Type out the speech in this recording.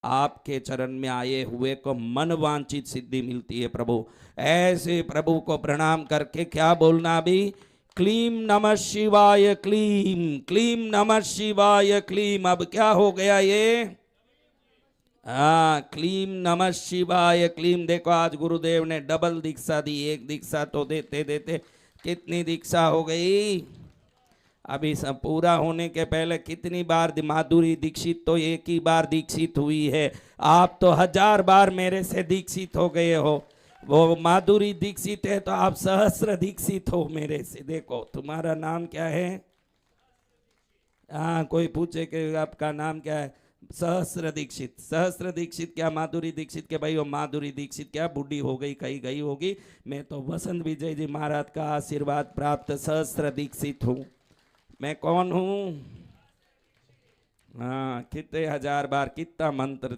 आपके चरण में आए हुए को मन वांछित सिद्धि मिलती है प्रभु। ऐसे प्रभु को प्रणाम करके क्या बोलना अभी? क्लीम नमः शिवाय क्लीम, क्लीम नमः शिवाय क्लीम। अब क्या हो गया ये? हाँ, क्लीम नमः शिवाय क्लीम। देखो आज गुरुदेव ने डबल दीक्षा दी। एक दीक्षा तो देते देते कितनी दीक्षा हो गई? अभी सब पूरा होने के पहले कितनी बार माधुरी दीक्षित तो एक ही बार दीक्षित हुई है। आप तो 1000 बार मेरे से दीक्षित हो गए हो। वो माधुरी दीक्षित है तो आप सहस्र दीक्षित हो मेरे से। देखो तुम्हारा नाम क्या है? हाँ, कोई पूछे कि आपका नाम क्या है? सहस्र दीक्षित। सहस्र दीक्षित क्या माधुरी दीक्षित के? भाई वो माधुरी दीक्षित क्या बूढ़ी हो गई, कहीं गई होगी। मैं तो वसंत विजय जी महाराज का आशीर्वाद प्राप्त सहस्र दीक्षित हूँ। मैं कौन हूँ? हाँ, कितने 1000 बार कितना मंत्र